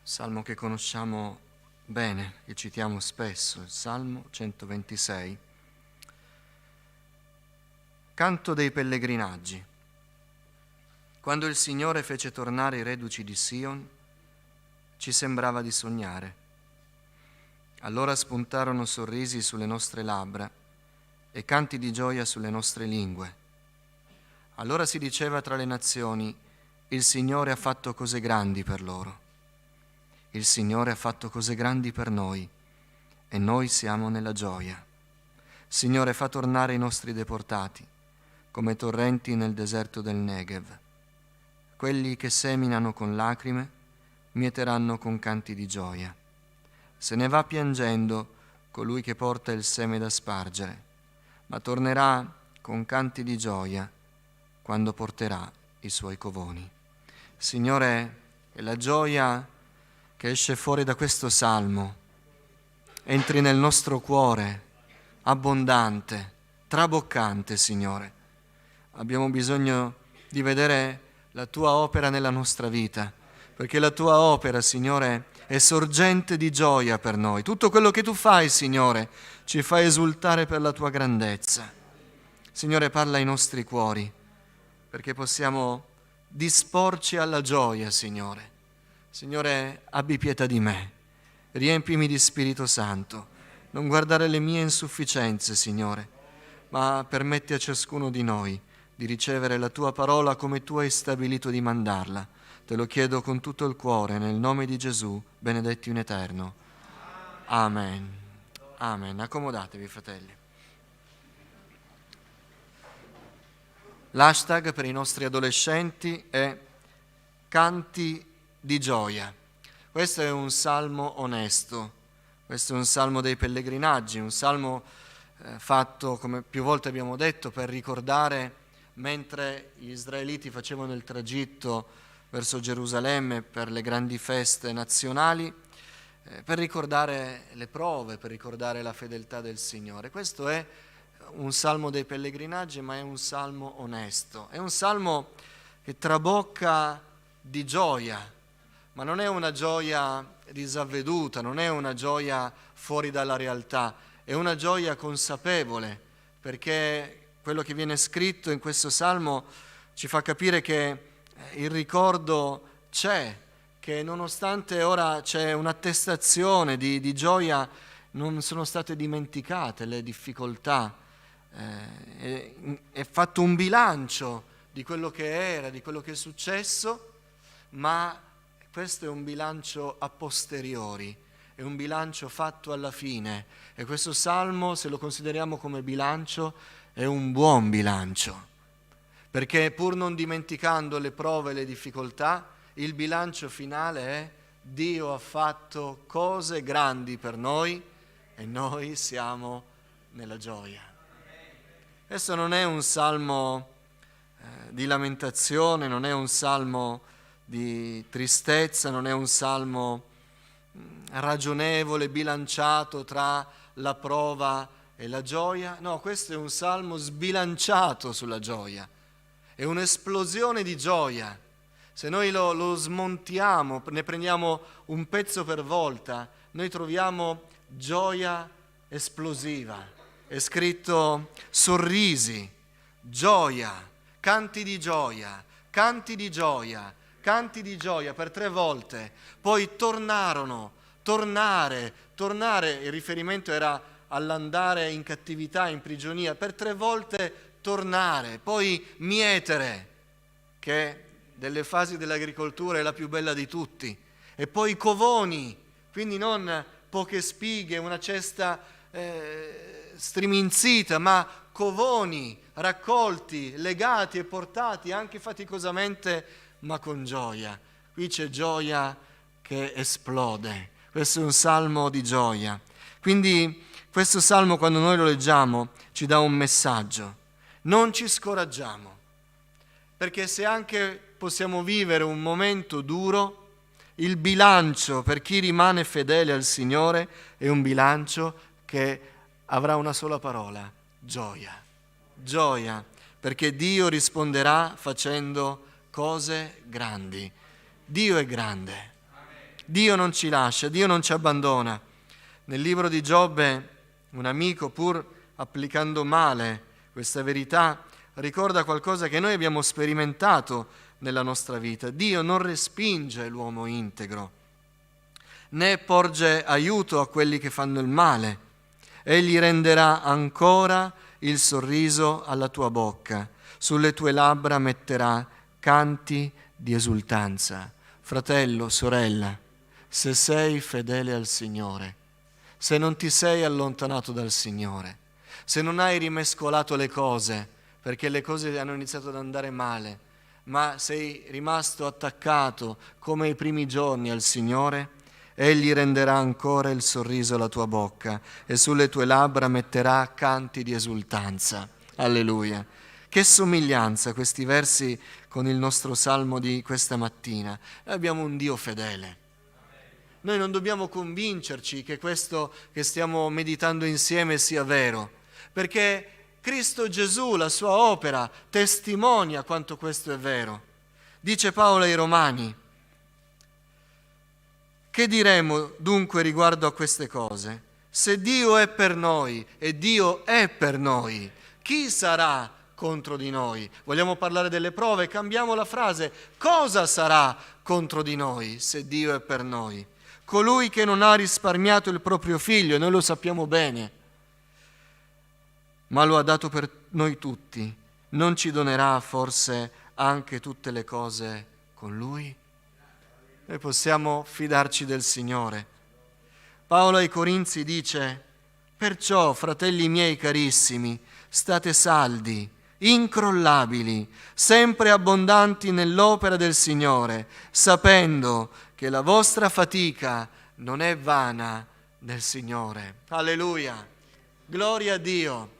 salmo che conosciamo bene, che citiamo spesso, il Salmo 126. Canto dei pellegrinaggi. Quando il Signore fece tornare i reduci di Sion, ci sembrava di sognare. Allora spuntarono sorrisi sulle nostre labbra e canti di gioia sulle nostre lingue. Allora si diceva tra le nazioni: il Signore ha fatto cose grandi per loro. Il Signore ha fatto cose grandi per noi e noi siamo nella gioia. Signore, fa tornare i nostri deportati come torrenti nel deserto del Negev. Quelli che seminano con lacrime mieteranno con canti di gioia. Se ne va piangendo colui che porta il seme da spargere, ma tornerà con canti di gioia quando porterà i suoi covoni. Signore, è la gioia che esce fuori da questo salmo entri nel nostro cuore, abbondante, traboccante, Signore. Abbiamo bisogno di vedere la Tua opera nella nostra vita, perché la Tua opera, Signore, è sorgente di gioia per noi. Tutto quello che Tu fai, Signore, ci fa esultare per la Tua grandezza. Signore, parla ai nostri cuori, perché possiamo disporci alla gioia, Signore. Signore, abbi pietà di me, riempimi di Spirito Santo, non guardare le mie insufficienze, Signore, ma permetti a ciascuno di noi di ricevere la Tua parola come Tu hai stabilito di mandarla. Te lo chiedo con tutto il cuore, nel nome di Gesù, benedetto in eterno. Amen. Amen. Accomodatevi, fratelli. L'hashtag per i nostri adolescenti è canti di gioia. Questo è un salmo onesto, questo è un salmo dei pellegrinaggi, un salmo fatto, come più volte abbiamo detto, per ricordare mentre gli israeliti facevano il tragitto verso Gerusalemme per le grandi feste nazionali, per ricordare le prove, per ricordare la fedeltà del Signore. Questo è un salmo dei pellegrinaggi, ma è un salmo onesto, è un salmo che trabocca di gioia, ma non è una gioia disavveduta, non è una gioia fuori dalla realtà, è una gioia consapevole, perché quello che viene scritto in questo salmo ci fa capire che il ricordo c'è, che nonostante ora c'è un'attestazione di gioia, non sono state dimenticate le difficoltà, è fatto un bilancio di quello che era, di quello che è successo, ma questo è un bilancio a posteriori, è un bilancio fatto alla fine, e questo salmo, se lo consideriamo come bilancio, è un buon bilancio, perché pur non dimenticando le prove e le difficoltà, il bilancio finale è: Dio ha fatto cose grandi per noi e noi siamo nella gioia. Questo non è un salmo di lamentazione, non è un salmo di tristezza, non è un salmo ragionevole, bilanciato tra la prova e la gioia. No, questo è un salmo sbilanciato sulla gioia, è un'esplosione di gioia. Se noi lo smontiamo, ne prendiamo un pezzo per volta, noi troviamo gioia esplosiva. È scritto sorrisi, gioia, canti di gioia, canti di gioia, canti di gioia per 3 volte. Poi tornare, il riferimento era all'andare in cattività, in prigionia, per 3 volte tornare, poi mietere, che delle fasi dell'agricoltura è la più bella di tutti, e poi covoni, quindi non poche spighe, una cesta striminzita, ma covoni raccolti, legati e portati anche faticosamente, ma con gioia. Qui c'è gioia che esplode. Questo è un salmo di gioia. Quindi questo salmo, quando noi lo leggiamo, ci dà un messaggio: non ci scoraggiamo, perché se anche possiamo vivere un momento duro, il bilancio per chi rimane fedele al Signore è un bilancio che avrà una sola parola: gioia. Gioia, perché Dio risponderà facendo cose grandi. Dio è grande. Dio non ci lascia, Dio non ci abbandona. Nel libro di Giobbe, un amico, pur applicando male questa verità, ricorda qualcosa che noi abbiamo sperimentato nella nostra vita. Dio non respinge l'uomo integro, né porge aiuto a quelli che fanno il male. Egli renderà ancora il sorriso alla tua bocca, sulle tue labbra metterà canti di esultanza. Fratello, sorella, se sei fedele al Signore, se non ti sei allontanato dal Signore, se non hai rimescolato le cose, perché le cose hanno iniziato ad andare male, ma sei rimasto attaccato come i primi giorni al Signore, Egli renderà ancora il sorriso alla tua bocca e sulle tue labbra metterà canti di esultanza. Alleluia. Che somiglianza questi versi con il nostro salmo di questa mattina. Noi abbiamo un Dio fedele. Noi non dobbiamo convincerci che questo che stiamo meditando insieme sia vero, perché Cristo Gesù, la sua opera, testimonia quanto questo è vero. Dice Paolo ai Romani: che diremo dunque riguardo a queste cose? Se Dio è per noi e Dio è per noi, chi sarà contro di noi? Vogliamo parlare delle prove? Cambiamo la frase. Cosa sarà contro di noi se Dio è per noi? Colui che non ha risparmiato il proprio figlio, e noi lo sappiamo bene, ma lo ha dato per noi tutti, non ci donerà forse anche tutte le cose con Lui? Noi possiamo fidarci del Signore. Paolo ai Corinzi dice: perciò, fratelli miei carissimi, state saldi, incrollabili, sempre abbondanti nell'opera del Signore, sapendo che la vostra fatica non è vana nel Signore. Alleluia! Gloria a Dio!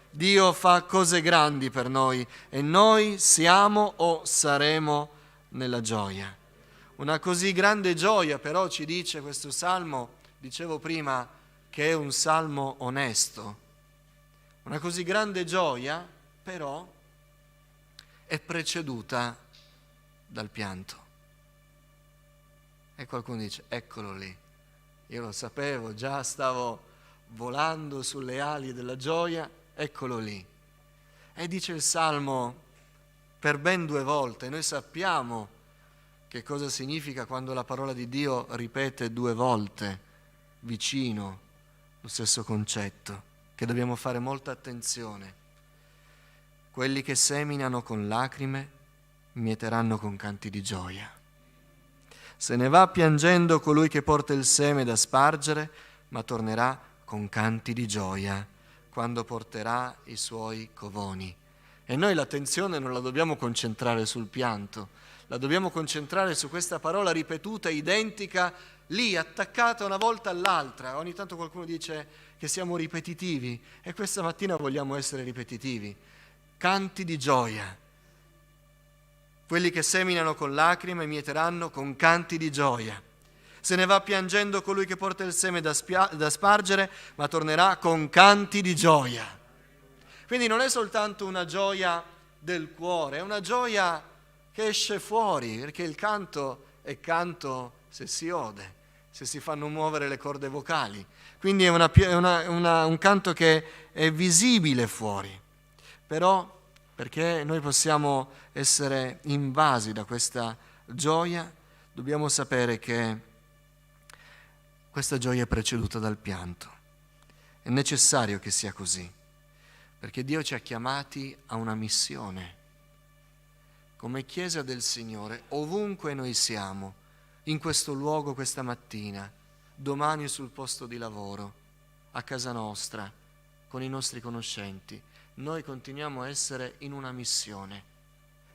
Dio fa cose grandi per noi e noi siamo o saremo nella gioia. Una così grande gioia però, ci dice questo salmo, dicevo prima, che è un salmo onesto. Una così grande gioia però è preceduta dal pianto. E qualcuno dice: eccolo lì, io lo sapevo, già stavo volando sulle ali della gioia, eccolo lì. E dice il salmo per ben 2 volte. Noi sappiamo che cosa significa quando la parola di Dio ripete 2 volte vicino lo stesso concetto, che dobbiamo fare molta attenzione. Quelli che seminano con lacrime mieteranno con canti di gioia. Se ne va piangendo colui che porta il seme da spargere, ma tornerà con canti di gioia quando porterà i suoi covoni. E noi l'attenzione non la dobbiamo concentrare sul pianto, la dobbiamo concentrare su questa parola ripetuta, identica, lì, attaccata una volta all'altra. Ogni tanto qualcuno dice che siamo ripetitivi e questa mattina vogliamo essere ripetitivi. Canti di gioia. Quelli che seminano con lacrime mieteranno con canti di gioia. Se ne va piangendo colui che porta il seme da spargere, ma tornerà con canti di gioia. Quindi non è soltanto una gioia del cuore, è una gioia che esce fuori, perché il canto è canto se si ode, se si fanno muovere le corde vocali. Quindi è un canto che è visibile fuori. Però, perché noi possiamo essere invasi da questa gioia, dobbiamo sapere che questa gioia è preceduta dal pianto. È necessario che sia così, perché Dio ci ha chiamati a una missione. Come Chiesa del Signore, ovunque noi siamo, in questo luogo questa mattina, domani sul posto di lavoro, a casa nostra, con i nostri conoscenti, noi continuiamo a essere in una missione.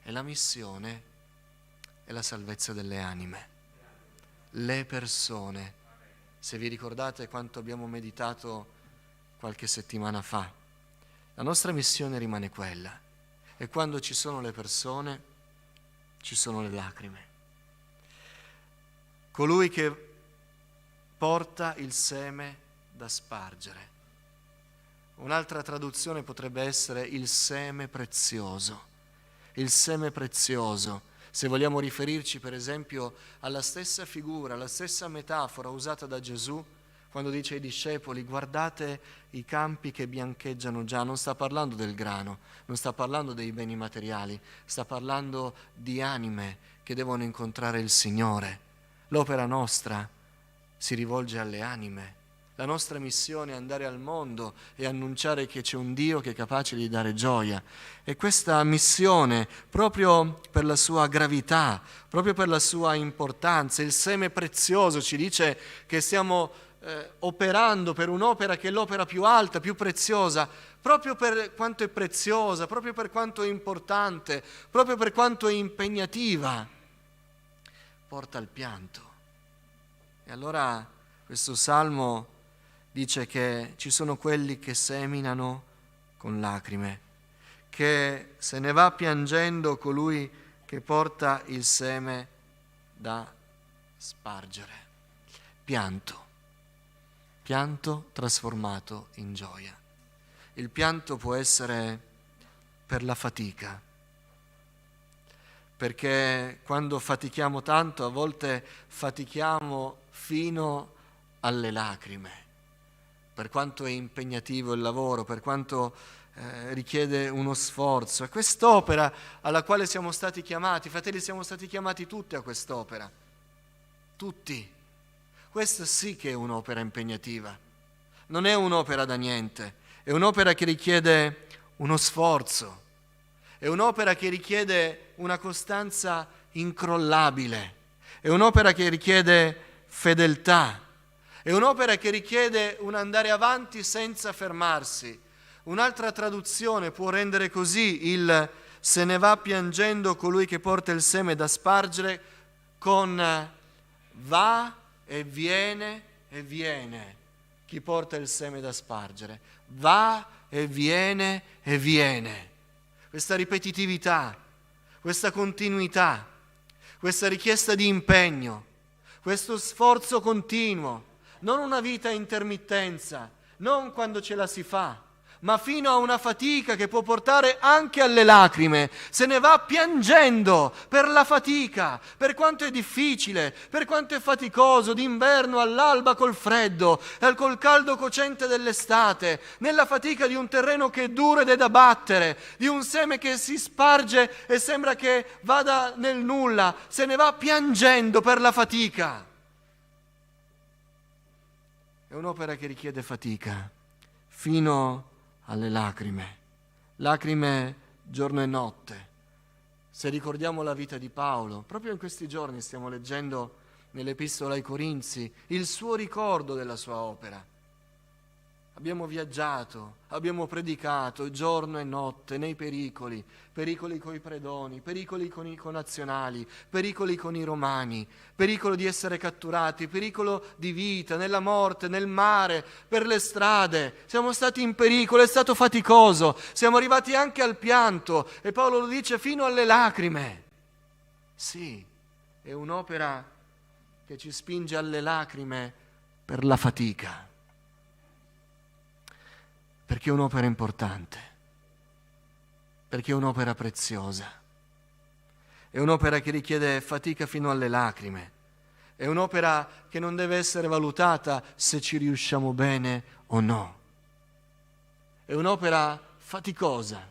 E la missione è la salvezza delle anime, le persone. Se vi ricordate quanto abbiamo meditato qualche settimana fa, la nostra missione rimane quella. E quando ci sono le persone, ci sono le lacrime. Colui che porta il seme da spargere. Un'altra traduzione potrebbe essere il seme prezioso. Il seme prezioso Se vogliamo riferirci per esempio alla stessa figura, alla stessa metafora usata da Gesù, quando dice ai discepoli: guardate i campi che biancheggiano già, non sta parlando del grano, non sta parlando dei beni materiali, sta parlando di anime che devono incontrare il Signore. L'opera nostra si rivolge alle anime. La nostra missione è andare al mondo e annunciare che c'è un Dio che è capace di dare gioia. E questa missione, proprio per la sua gravità, proprio per la sua importanza, il seme prezioso ci dice che stiamo operando per un'opera che è l'opera più alta, più preziosa, proprio per quanto è preziosa, proprio per quanto è importante, proprio per quanto è impegnativa, porta al pianto. E allora questo salmo dice che ci sono quelli che seminano con lacrime, che se ne va piangendo colui che porta il seme da spargere. Pianto trasformato in gioia. Il pianto può essere per la fatica, perché quando fatichiamo tanto a volte fatichiamo fino alle lacrime, per quanto è impegnativo il lavoro, per quanto richiede uno sforzo. E quest'opera alla quale siamo stati chiamati, fratelli, siamo stati chiamati tutti a quest'opera, tutti. Questa sì che è un'opera impegnativa, non è un'opera da niente, è un'opera che richiede uno sforzo, è un'opera che richiede una costanza incrollabile, è un'opera che richiede fedeltà, è un'opera che richiede un andare avanti senza fermarsi. Un'altra traduzione può rendere così il se ne va piangendo colui che porta il seme da spargere con va e viene chi porta il seme da spargere. Va e viene e viene. Questa ripetitività, questa continuità, questa richiesta di impegno, questo sforzo continuo, non una vita a intermittenza, non quando ce la si fa, ma fino a una fatica che può portare anche alle lacrime. Se ne va piangendo per la fatica, per quanto è difficile, per quanto è faticoso, d'inverno all'alba col freddo, col caldo cocente dell'estate, nella fatica di un terreno che è duro ed è da battere, di un seme che si sparge e sembra che vada nel nulla. Se ne va piangendo per la fatica. È un'opera che richiede fatica, fino alle lacrime giorno e notte. Se ricordiamo la vita di Paolo, proprio in questi giorni stiamo leggendo nell'Epistola ai Corinzi il suo ricordo della sua opera. Abbiamo viaggiato, abbiamo predicato giorno e notte nei pericoli coi predoni, pericoli con i connazionali, pericoli con i romani, pericolo di essere catturati, pericolo di vita, nella morte, nel mare, per le strade. Siamo stati in pericolo, è stato faticoso, siamo arrivati anche al pianto e Paolo lo dice fino alle lacrime. Sì, è un'opera che ci spinge alle lacrime per la fatica. Perché è un'opera importante, perché è un'opera preziosa, è un'opera che richiede fatica fino alle lacrime, è un'opera che non deve essere valutata se ci riusciamo bene o no, è un'opera faticosa,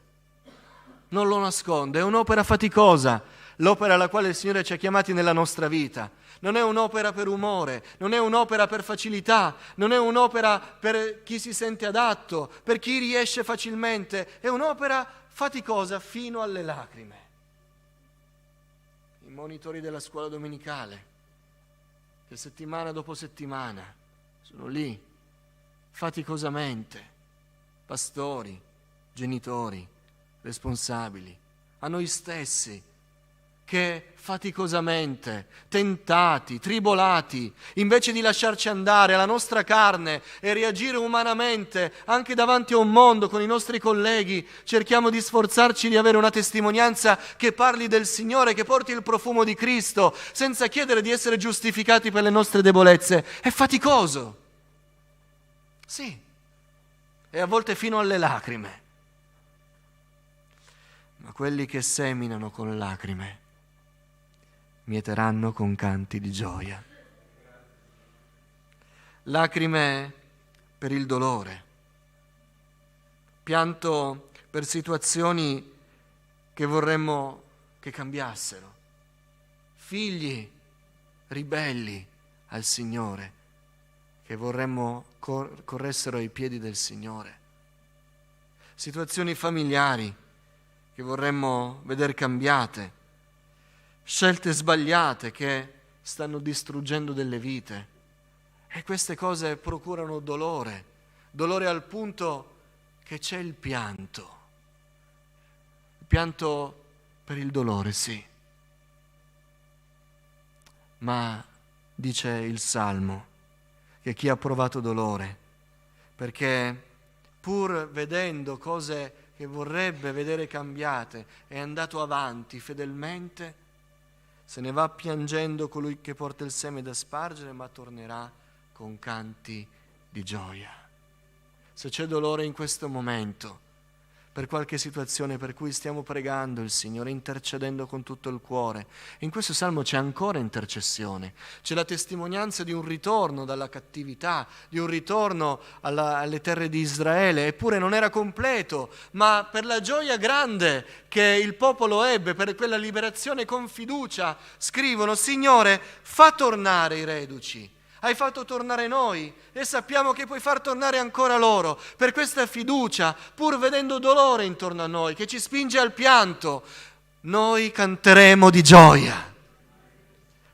non lo nascondo, è un'opera faticosa, l'opera alla quale il Signore ci ha chiamati nella nostra vita. Non è un'opera per umore, non è un'opera per facilità, non è un'opera per chi si sente adatto, per chi riesce facilmente, è un'opera faticosa fino alle lacrime. I monitori della scuola domenicale, che settimana dopo settimana sono lì, faticosamente, pastori, genitori, responsabili, a noi stessi, che faticosamente, tentati, tribolati, invece di lasciarci andare alla nostra carne e reagire umanamente anche davanti a un mondo con i nostri colleghi, cerchiamo di sforzarci di avere una testimonianza che parli del Signore, che porti il profumo di Cristo, senza chiedere di essere giustificati per le nostre debolezze. È faticoso. Sì, e a volte fino alle lacrime. Ma quelli che seminano con lacrime mieteranno con canti di gioia. Lacrime per il dolore, pianto per situazioni che vorremmo che cambiassero, figli ribelli al Signore che vorremmo corressero ai piedi del Signore, situazioni familiari che vorremmo vedere cambiate, scelte sbagliate che stanno distruggendo delle vite. E queste cose procurano dolore al punto che c'è il pianto per il dolore, sì. Ma dice il Salmo che chi ha provato dolore, perché pur vedendo cose che vorrebbe vedere cambiate, è andato avanti fedelmente, se ne va piangendo colui che porta il seme da spargere, ma tornerà con canti di gioia. Se c'è dolore in questo momento, per qualche situazione per cui stiamo pregando il Signore, intercedendo con tutto il cuore, in questo Salmo c'è ancora intercessione, c'è la testimonianza di un ritorno dalla cattività, di un ritorno alle terre di Israele, eppure non era completo, ma per la gioia grande che il popolo ebbe, per quella liberazione con fiducia, scrivono: Signore, fa tornare i reduci. Hai fatto tornare noi e sappiamo che puoi far tornare ancora loro. Per questa fiducia, pur vedendo dolore intorno a noi che ci spinge al pianto, noi canteremo di gioia,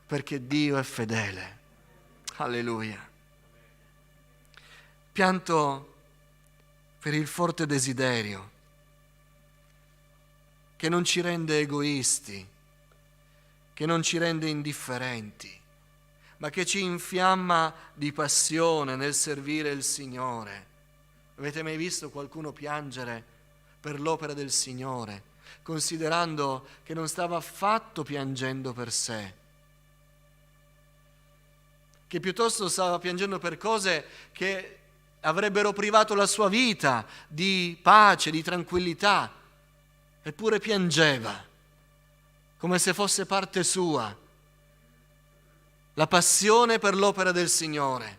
perché Dio è fedele. Alleluia. Pianto per il forte desiderio che non ci rende egoisti, che non ci rende indifferenti, ma che ci infiamma di passione nel servire il Signore. Avete mai visto qualcuno piangere per l'opera del Signore, considerando che non stava affatto piangendo per sé, che piuttosto stava piangendo per cose che avrebbero privato la sua vita di pace, di tranquillità, eppure piangeva, come se fosse parte sua? La passione per l'opera del Signore,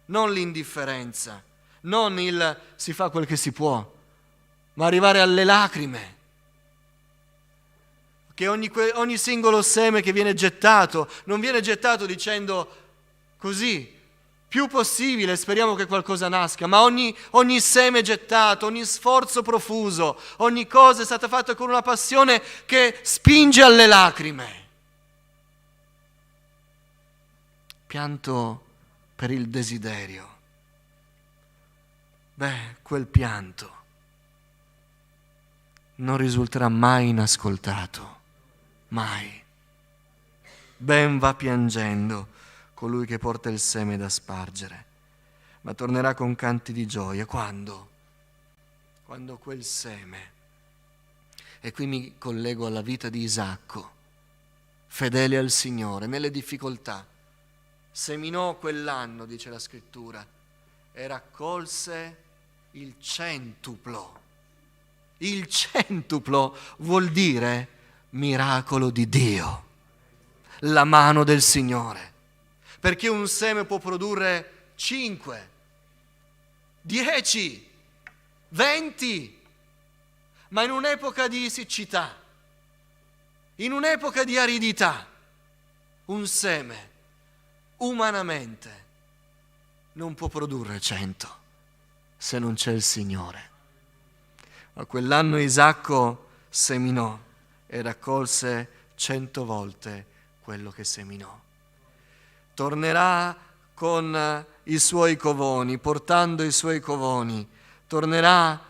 non l'indifferenza, non il si fa quel che si può, ma arrivare alle lacrime. Che ogni singolo seme che viene gettato non viene gettato dicendo così, più possibile, speriamo che qualcosa nasca, ma ogni seme gettato, ogni sforzo profuso, ogni cosa è stata fatta con una passione che spinge alle lacrime. Pianto per il desiderio. Quel pianto non risulterà mai inascoltato, mai. Ben va piangendo colui che porta il seme da spargere, ma tornerà con canti di gioia. Quando? Quando quel seme, e qui mi collego alla vita di Isacco, fedele al Signore, nelle difficoltà, seminò quell'anno, dice la Scrittura, e raccolse il centuplo. Il centuplo vuol dire miracolo di Dio, la mano del Signore. Perché un seme può produrre 5, 10, 20, ma in un'epoca di siccità, in un'epoca di aridità, un seme umanamente non può produrre 100 se non c'è il Signore. Ma quell'anno Isacco seminò e raccolse 100 volte quello che seminò. Tornerà con i suoi covoni, portando i suoi covoni, tornerà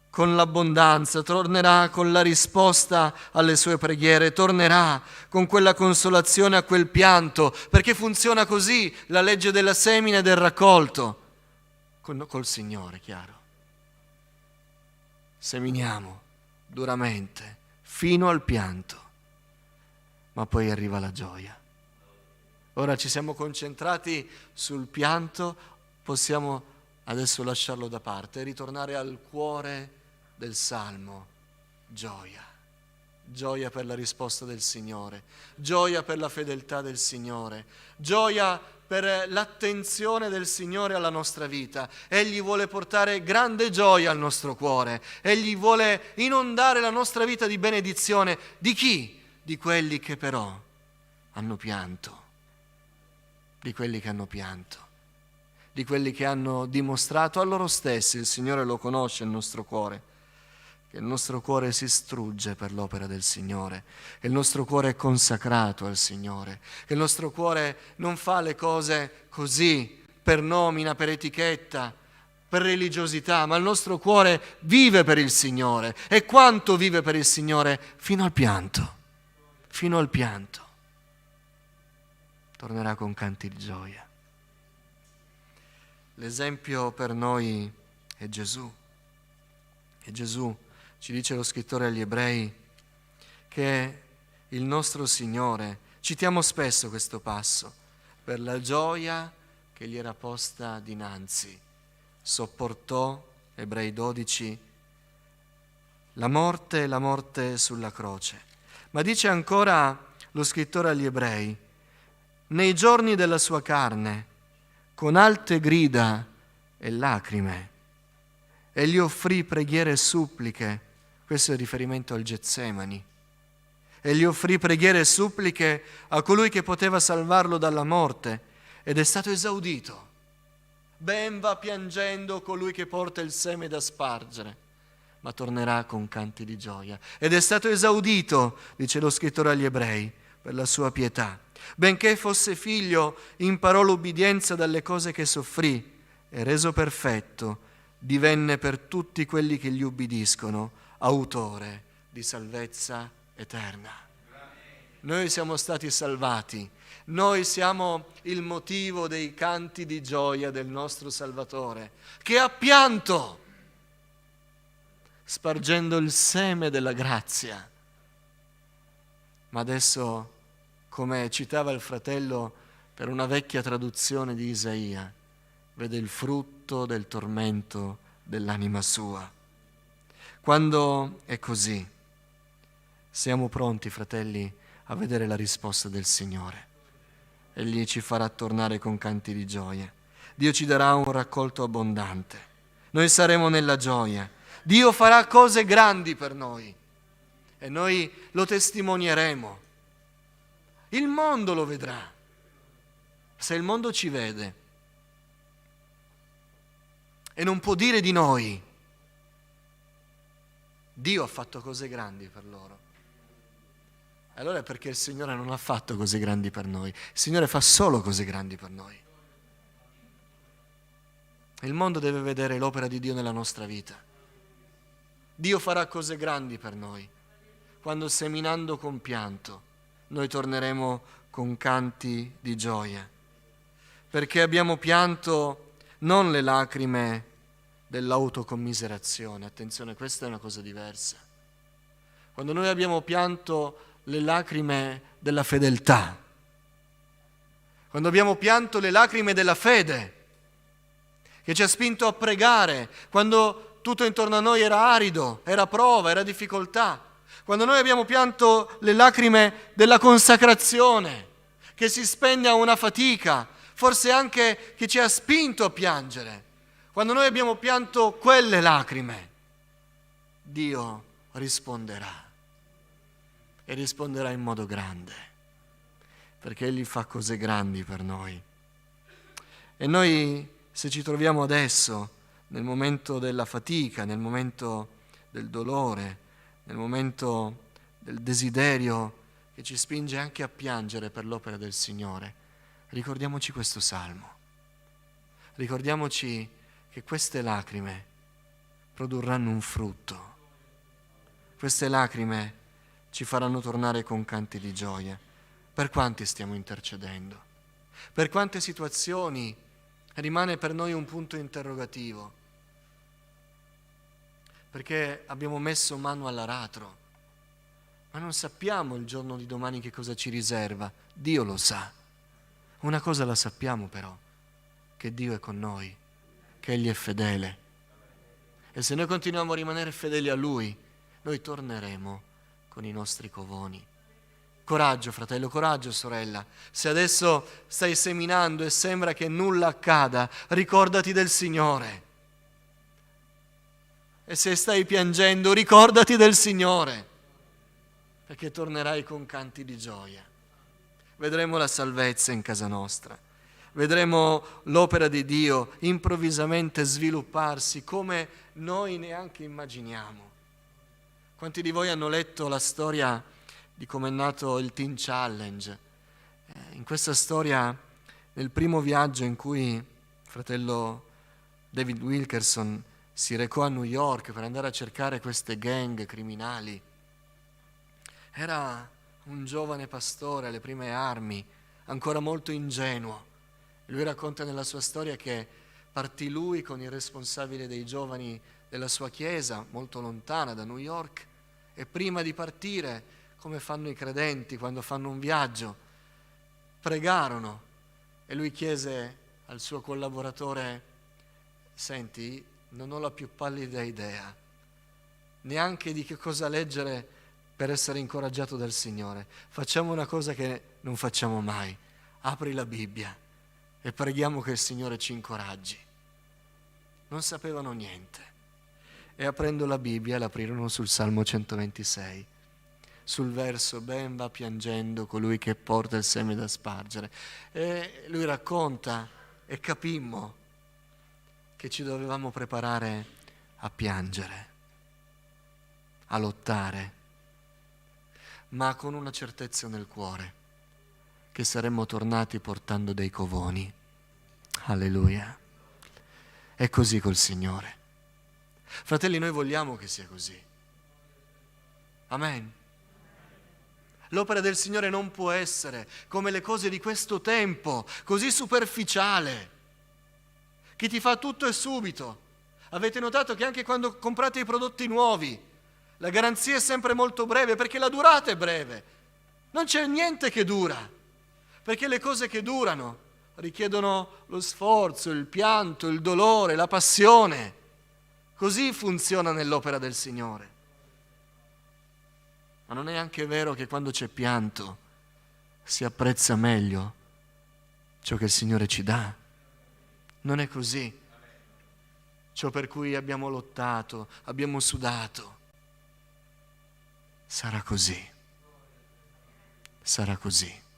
con l'abbondanza, tornerà con la risposta alle sue preghiere, tornerà con quella consolazione a quel pianto, perché funziona così la legge della semina e del raccolto, col Signore, chiaro. Seminiamo duramente fino al pianto, ma poi arriva la gioia. Ora ci siamo concentrati sul pianto, possiamo adesso lasciarlo da parte e ritornare al cuore del Salmo. Gioia, gioia per la risposta del Signore, gioia per la fedeltà del Signore, gioia per l'attenzione del Signore alla nostra vita. Egli vuole portare grande gioia al nostro cuore, Egli vuole inondare la nostra vita di benedizione. Di chi? Di quelli che però hanno pianto, di quelli che hanno pianto, di quelli che hanno dimostrato a loro stessi, il Signore lo conosce il nostro cuore, che il nostro cuore si strugge per l'opera del Signore, che il nostro cuore è consacrato al Signore, che il nostro cuore non fa le cose così, per nomina, per etichetta, per religiosità, ma il nostro cuore vive per il Signore. E quanto vive per il Signore? Fino al pianto, fino al pianto. Tornerà con canti di gioia. L'esempio per noi è Gesù. E Gesù, ci dice lo scrittore agli Ebrei, che il nostro Signore, citiamo spesso questo passo, per la gioia che gli era posta dinanzi, sopportò, Ebrei 12, la morte sulla croce. Ma dice ancora lo scrittore agli Ebrei, nei giorni della sua carne, con alte grida e lacrime, egli offrì preghiere e suppliche. Questo è riferimento al Getsemani. Egli offrì preghiere e suppliche a colui che poteva salvarlo dalla morte ed è stato esaudito. Ben va piangendo colui che porta il seme da spargere, ma tornerà con canti di gioia. Ed è stato esaudito, dice lo scrittore agli Ebrei, per la sua pietà. Benché fosse figlio, imparò l'ubbidienza dalle cose che soffrì e reso perfetto, divenne per tutti quelli che gli ubbidiscono autore di salvezza eterna. Noi siamo stati salvati, noi siamo il motivo dei canti di gioia del nostro Salvatore, che ha pianto, spargendo il seme della grazia. Ma adesso, come citava il fratello per una vecchia traduzione di Isaia, vede il frutto del tormento dell'anima sua. Quando è così, siamo pronti, fratelli, a vedere la risposta del Signore. Egli ci farà tornare con canti di gioia. Dio ci darà un raccolto abbondante. Noi saremo nella gioia. Dio farà cose grandi per noi e noi lo testimonieremo. Il mondo lo vedrà. Se il mondo ci vede e non può dire di noi, Dio ha fatto cose grandi per loro. Allora è perché il Signore non ha fatto cose grandi per noi. Il Signore fa solo cose grandi per noi. Il mondo deve vedere l'opera di Dio nella nostra vita. Dio farà cose grandi per noi. Quando seminando con pianto, noi torneremo con canti di gioia. Perché abbiamo pianto non le lacrime dell'autocommiserazione. Attenzione, questa è una cosa diversa. Quando noi abbiamo pianto le lacrime della fedeltà, quando abbiamo pianto le lacrime della fede, che ci ha spinto a pregare, quando tutto intorno a noi era arido, era prova, era difficoltà, quando noi abbiamo pianto le lacrime della consacrazione, che si spegne a una fatica, forse anche che ci ha spinto a piangere, quando noi abbiamo pianto quelle lacrime, Dio risponderà e risponderà in modo grande, perché Egli fa cose grandi per noi. E noi, se ci troviamo adesso, nel momento della fatica, nel momento del dolore, nel momento del desiderio che ci spinge anche a piangere per l'opera del Signore, ricordiamoci questo salmo. Ricordiamoci che queste lacrime produrranno un frutto. Queste lacrime ci faranno tornare con canti di gioia. Per quanti stiamo intercedendo? Per quante situazioni rimane per noi un punto interrogativo? Perché abbiamo messo mano all'aratro, ma non sappiamo il giorno di domani che cosa ci riserva. Dio lo sa. Una cosa la sappiamo però, che Dio è con noi, che Egli è fedele. E se noi continuiamo a rimanere fedeli a Lui, noi torneremo con i nostri covoni. Coraggio, fratello, coraggio, sorella. Se adesso stai seminando e sembra che nulla accada, ricordati del Signore. E se stai piangendo, ricordati del Signore, perché tornerai con canti di gioia. Vedremo la salvezza in casa nostra. Vedremo l'opera di Dio improvvisamente svilupparsi come noi neanche immaginiamo. Quanti di voi hanno letto la storia di come è nato il Teen Challenge? In questa storia, nel primo viaggio in cui il fratello David Wilkerson si recò a New York per andare a cercare queste gang criminali, era un giovane pastore alle prime armi, ancora molto ingenuo. Lui racconta nella sua storia che partì lui con il responsabile dei giovani della sua chiesa, molto lontana da New York, e prima di partire, come fanno i credenti quando fanno un viaggio, pregarono e lui chiese al suo collaboratore: senti, non ho la più pallida idea neanche di che cosa leggere per essere incoraggiato dal Signore. Facciamo una cosa che non facciamo mai: apri la Bibbia e preghiamo che il Signore ci incoraggi. Non sapevano niente e aprendo la Bibbia l'aprirono sul Salmo 126, sul verso ben va piangendo colui che porta il seme da spargere. E lui racconta e capimmo che ci dovevamo preparare a piangere, a lottare, ma con una certezza nel cuore, che saremmo tornati portando dei covoni. Alleluia. È così col Signore. Fratelli, noi vogliamo che sia così. Amen. L'opera del Signore non può essere come le cose di questo tempo, così superficiale, che ti fa tutto e subito. Avete notato che anche quando comprate i prodotti nuovi, la garanzia è sempre molto breve, perché la durata è breve. Non c'è niente che dura, perché le cose che durano richiedono lo sforzo, il pianto, il dolore, la passione. Così funziona nell'opera del Signore. Ma non è anche vero che quando c'è pianto si apprezza meglio ciò che il Signore ci dà? Non è così. Ciò per cui abbiamo lottato, abbiamo sudato, sarà così. Sarà così.